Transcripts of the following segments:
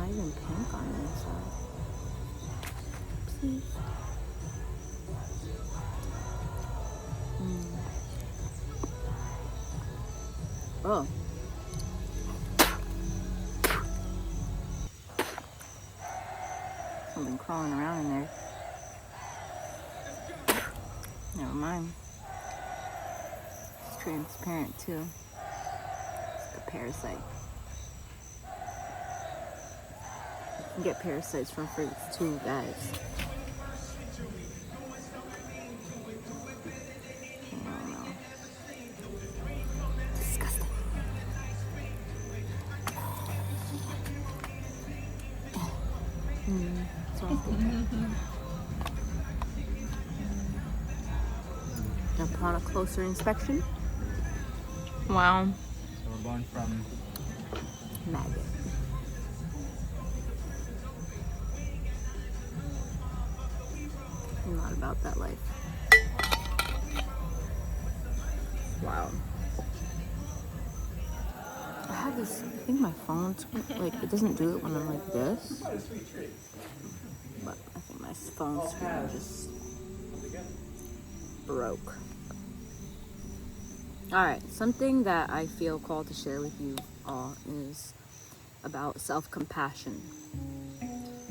not even pink on the inside. Oopsie. Oh. Something crawling around in there. Never mind. It's transparent too. It's like a parasite. You can get parasites from fruits too, guys. Oh no. Disgusting. Upon a closer inspection, wow. So we're going from maggot. I'm not about that life. Wow. I have this, I think my phone's, like, it doesn't do it when I'm like this. But I think my phone screen just broke. Alright, something that I feel called to share with you all is about self-compassion.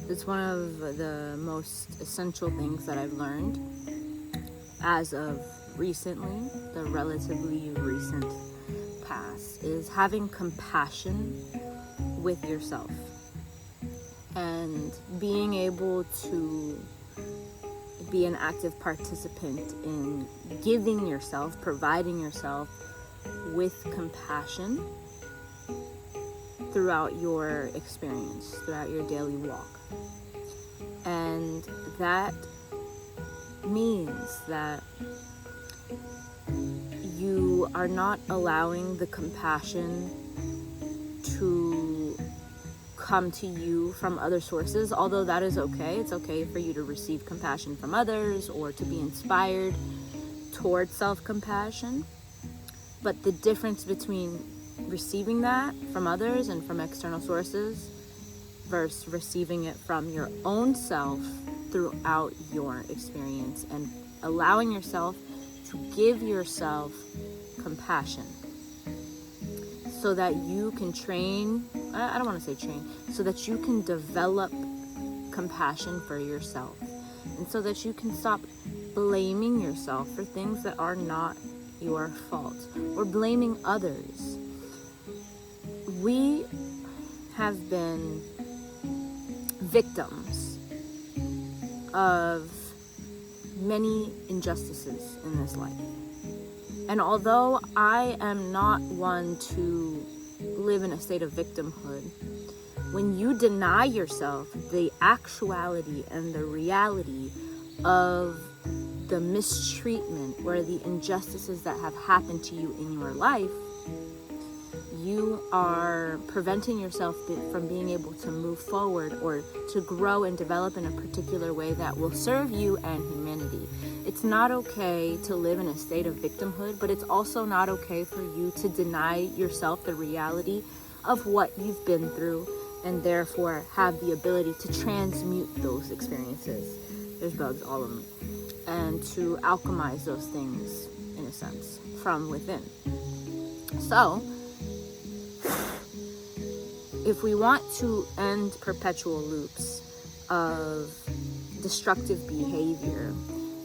It's one of the most essential things that I've learned as of recently, the relatively recent past, is having compassion with yourself and being able to be an active participant in giving yourself, providing yourself with compassion throughout your experience, throughout your daily walk. And that means that you are not allowing the compassion to come to you from other sources, although that is okay. It's okay for you to receive compassion from others or to be inspired towards self-compassion. But the difference between receiving that from others and from external sources versus receiving it from your own self throughout your experience and allowing yourself to give yourself compassion so that you can I don't want to say train, so that you can develop compassion for yourself and so that you can stop blaming yourself for things that are not your fault or blaming others. We have been victims of many injustices in this life. And although I am not one to live in a state of victimhood, when you deny yourself the actuality and the reality of the mistreatment or the injustices that have happened to you in your life, you are preventing yourself from being able to move forward or to grow and develop in a particular way that will serve you and humanity. It's not okay to live in a state of victimhood, but it's also not okay for you to deny yourself the reality of what you've been through and therefore have the ability to transmute those experiences. There's bugs all of me. And to alchemize those things, in a sense, from within. So, if we want to end perpetual loops of destructive behavior,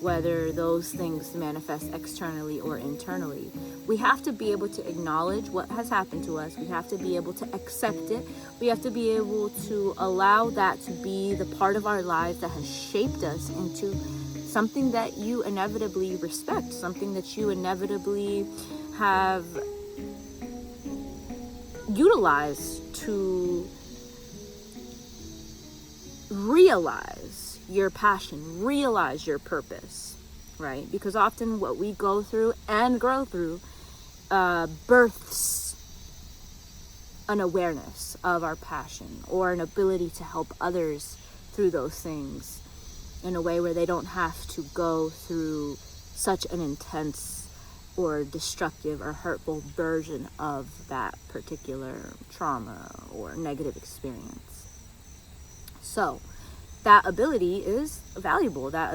whether those things manifest externally or internally, we have to be able to acknowledge what has happened to us. We have to be able to accept it. We have to be able to allow that to be the part of our lives that has shaped us into something that you inevitably respect, something that you inevitably have utilized to realize your passion, realize your purpose, right? Because often what we go through and grow through births an awareness of our passion or an ability to help others through those things in a way where they don't have to go through such an intense or destructive or hurtful version of that particular trauma or negative experience. So that ability is valuable. That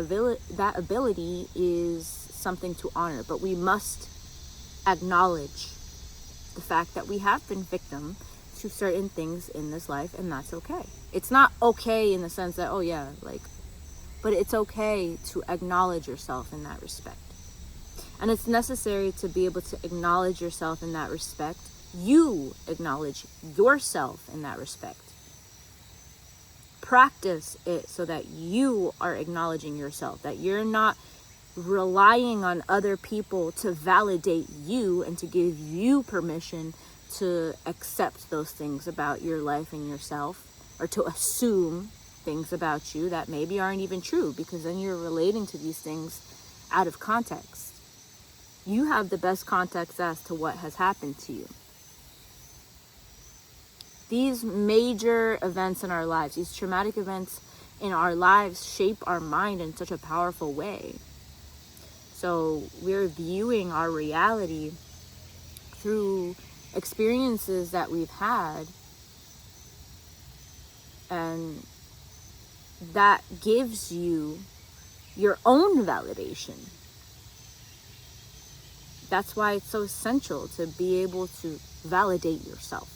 ability is something to honor, but we must acknowledge the fact that we have been victim to certain things in this life, and that's okay. It's not okay in the sense that, oh yeah, like, but it's okay to acknowledge yourself in that respect. And it's necessary to be able to acknowledge yourself in that respect. You acknowledge yourself in that respect. Practice it so that you are acknowledging yourself, that you're not relying on other people to validate you and to give you permission to accept those things about your life and yourself, or to assume things about you that maybe aren't even true, because then you're relating to these things out of context. You have the best context as to what has happened to you. These major events in our lives, these traumatic events in our lives, shape our mind in such a powerful way. So we're viewing our reality through experiences that we've had, and that gives you your own validation. That's why it's so essential to be able to validate yourself.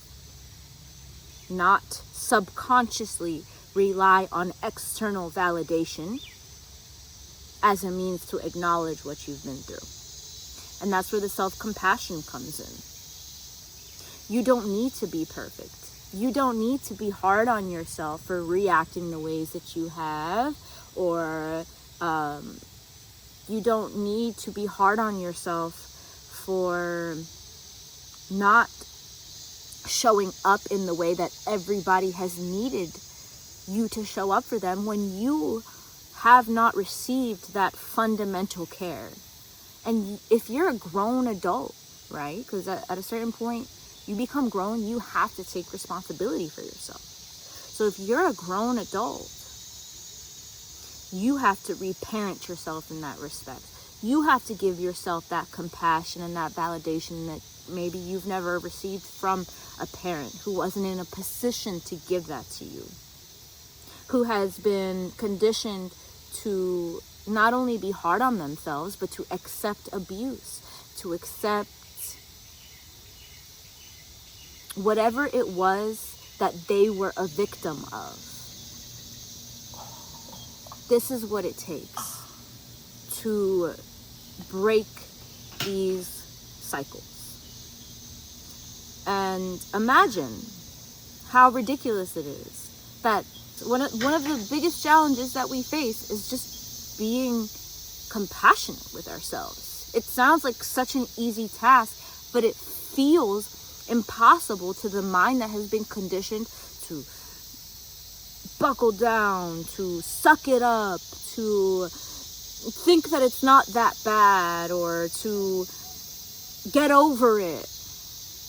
Not subconsciously rely on external validation as a means to acknowledge what you've been through. And that's where the self-compassion comes in. You don't need to be perfect. You don't need to be hard on yourself for reacting the ways that you have, or you don't need to be hard on yourself for not showing up in the way that everybody has needed you to show up for them when you have not received that fundamental care. And if you're a grown adult, right? Because at a certain point, you become grown, you have to take responsibility for yourself. So if you're a grown adult, you have to reparent yourself in that respect. You have to give yourself that compassion and that validation that maybe you've never received from a parent who wasn't in a position to give that to you, who has been conditioned to not only be hard on themselves, but to accept abuse, to accept whatever it was that they were a victim of. This is what it takes to break these cycles. And imagine how ridiculous it is that one of the biggest challenges that we face is just being compassionate with ourselves. It sounds like such an easy task, but it feels impossible to the mind that has been conditioned to buckle down, to suck it up, to think that it's not that bad, or to get over it.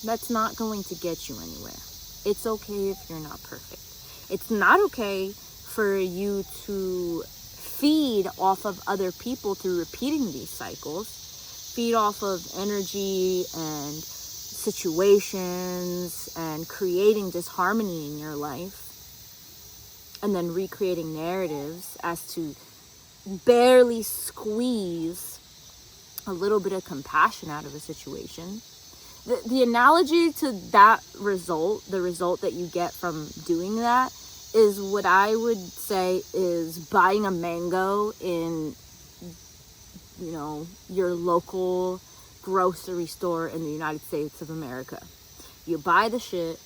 That's not going to get you anywhere. It's okay if you're not perfect. It's not okay for you to feed off of other people through repeating these cycles, feed off of energy and situations and creating disharmony in your life, and then recreating narratives as to barely squeeze a little bit of compassion out of a situation. The analogy to that result, the result that you get from doing that, is what I would say is buying a mango in, your local grocery store in the United States of America. You buy the shit,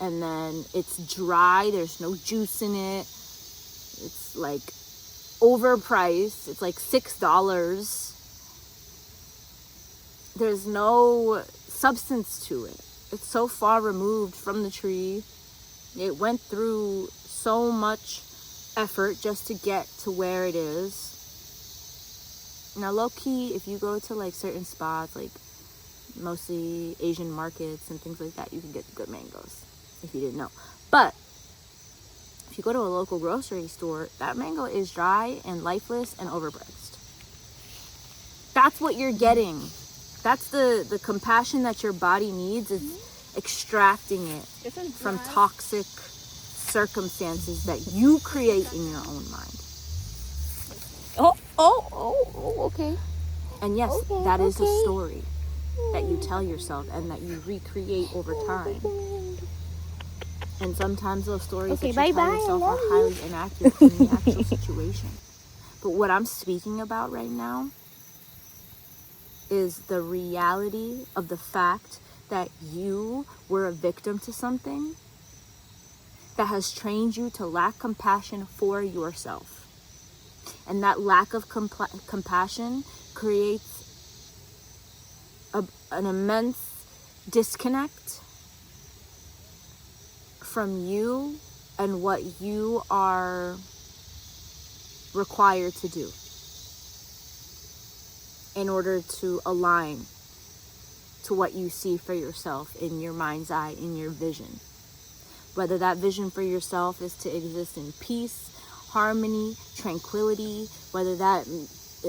and then it's dry, there's no juice in it, it's like overpriced, it's like $6. There's no substance to it. It's so far removed from the tree. It went through so much effort just to get to where it is. Now, low-key, if you go to like certain spots, like mostly Asian markets and things like that, you can get good mangoes, if you didn't know. But if you go to a local grocery store, that mango is dry and lifeless and overpriced. That's what you're getting. That's the compassion that your body needs, is extracting it from toxic circumstances that you create in your own mind. Okay. And yes, Okay, that is a okay. story that you tell yourself and that you recreate over time. And sometimes those stories Okay, that you tell bye-bye, yourself I are love you. highly inaccurate in the actual situation. But what I'm speaking about right now is the reality of the fact that you were a victim to something that has trained you to lack compassion for yourself. And that lack of compassion creates an immense disconnect from you and what you are required to do in order to align to what you see for yourself in your mind's eye, in your vision. Whether that vision for yourself is to exist in peace, harmony, tranquility, whether that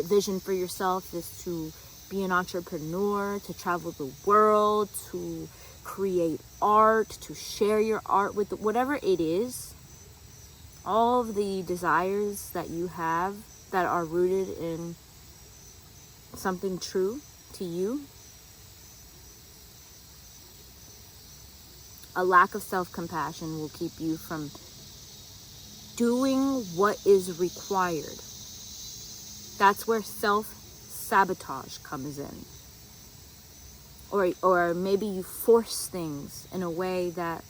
vision for yourself is to be an entrepreneur, to travel the world, to create art, to share your art with whatever it is, all of the desires that you have that are rooted in something true to you, a lack of self-compassion will keep you from doing what is required. That's where self-sabotage comes in. Or maybe you force things in a way that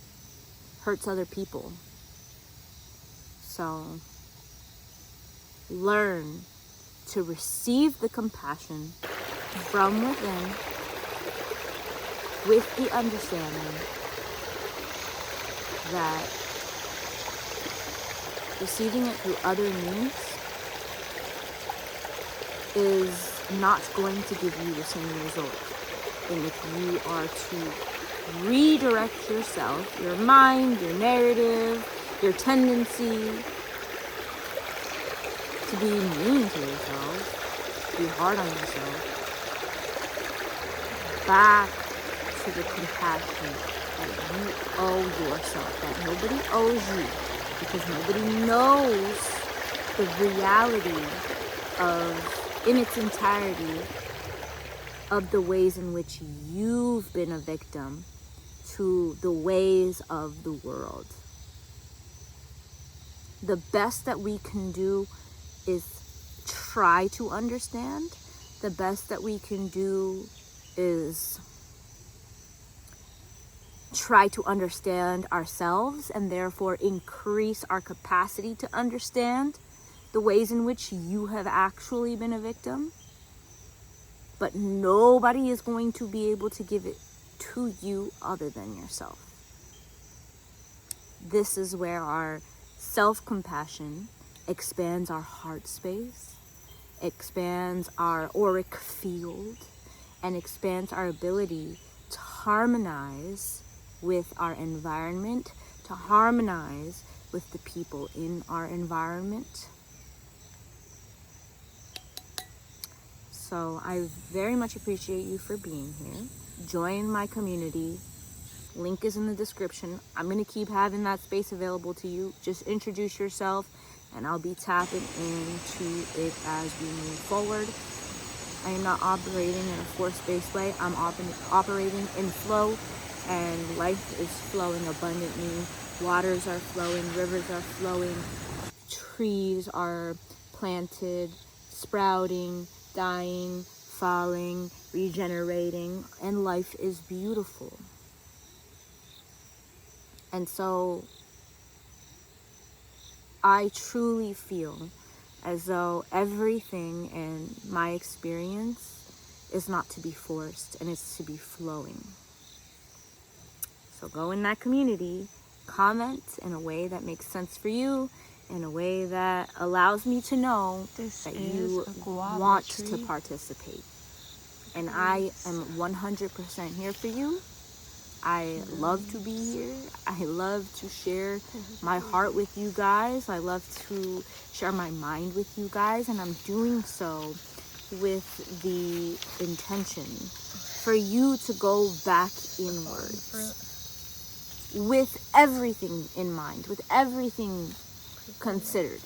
hurts other people. So learn to receive the compassion from within with the understanding that receiving it through other means is not going to give you the same result. And if you are to redirect yourself, your mind, your narrative, your tendency to be mean to yourself, to be hard on yourself, back to the compassion that you owe yourself, that nobody owes you, because nobody knows the reality of, in its entirety, of the ways in which you've been a victim to the ways of the world. The best that we can do is try to understand. The best that we can do is try to understand ourselves and therefore increase our capacity to understand the ways in which you have actually been a victim. But nobody is going to be able to give it to you other than yourself. This is where our self-compassion expands our heart space, expands our auric field, and expands our ability to harmonize with our environment, to harmonize with the people in our environment. So I very much appreciate you for being here. Join my community. Link is in the description. I'm going to keep having that space available to you. Just introduce yourself and I'll be tapping into it as we move forward. I am not operating in a force-based way. I'm operating in flow, and life is flowing abundantly. Waters are flowing, rivers are flowing, trees are planted, sprouting, dying, falling, regenerating, and life is beautiful. And so I truly feel as though everything in my experience is not to be forced and it's to be flowing. So go in that community, comment in a way that makes sense for you, in a way that allows me to know that you want to participate. And I am 100% here for you. I love to be here. I love to share my heart with you guys. I love to share my mind with you guys. And I'm doing so with the intention for you to go back inwards. with everything in mind, with everything considered.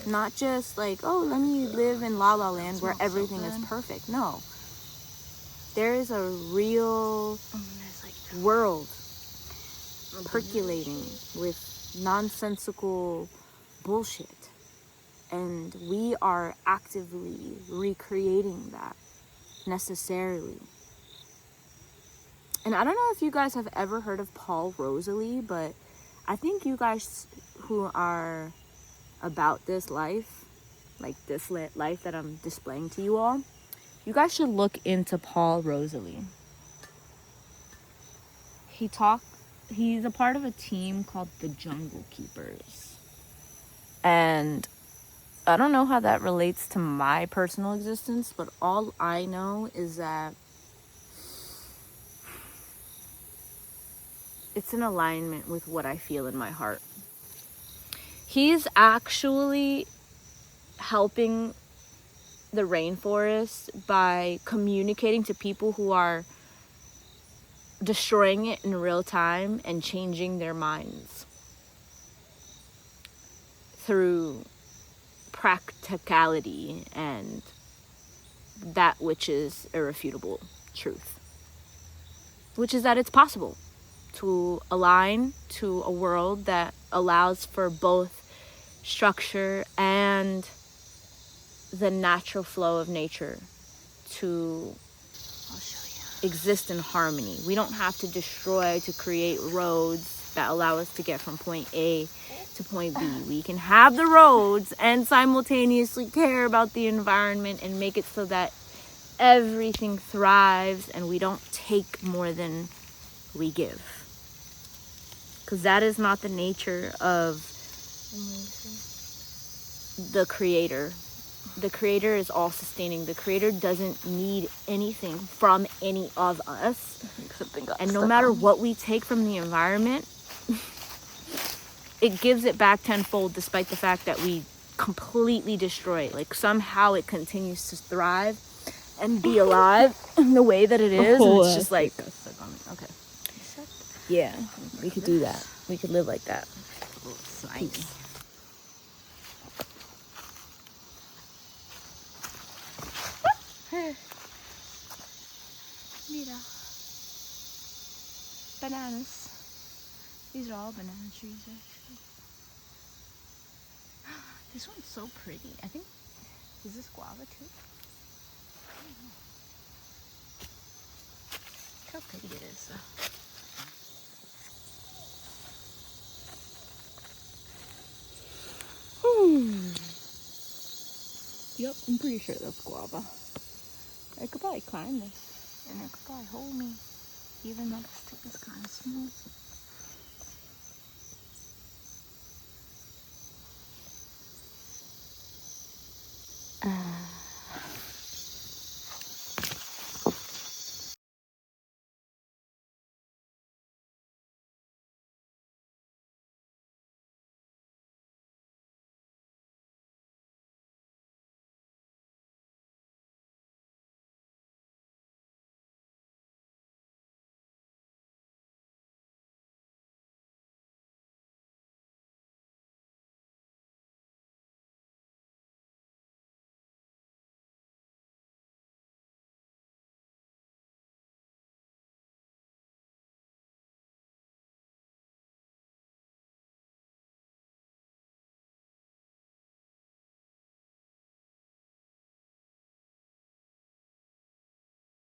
Not just like, oh, let me live in La La Land where everything is perfect. No. There is a real world percolating with nonsensical bullshit. And we are actively recreating that necessarily. And I don't know if you guys have ever heard of Paul Rosalie, but I think you guys who are about this life, like this life that I'm displaying to you all, you guys should look into Paul Rosalie. He's a part of a team called the Jungle Keepers. And I don't know how that relates to my personal existence, but all I know is that it's in alignment with what I feel in my heart. He's actually helping the rainforest by communicating to people who are destroying it in real time and changing their minds through practicality and that which is irrefutable truth, which is that it's possible to align to a world that allows for both structure and the natural flow of nature to exist in harmony. We don't have to destroy to create roads that allow us to get from point A to point B. We can have the roads and simultaneously care about the environment and make it so that everything thrives and we don't take more than we give. Because that is not the nature of the creator. The creator is all sustaining. The creator doesn't need anything from any of us. And no matter what we take from the environment, it gives it back tenfold, despite the fact that we completely destroy it. Like somehow it continues to thrive and be alive in the way that it is. And it's just like, okay. Yeah, we could do that. We could live like that. Peace. Mira. Bananas. These are all banana trees, actually. This one's so pretty. I think, is this guava too? I don't know. Look how pretty it is, though. Yep, I'm pretty sure that's guava. I could probably climb this, and it could probably hold me, even though the stick is kind of smooth.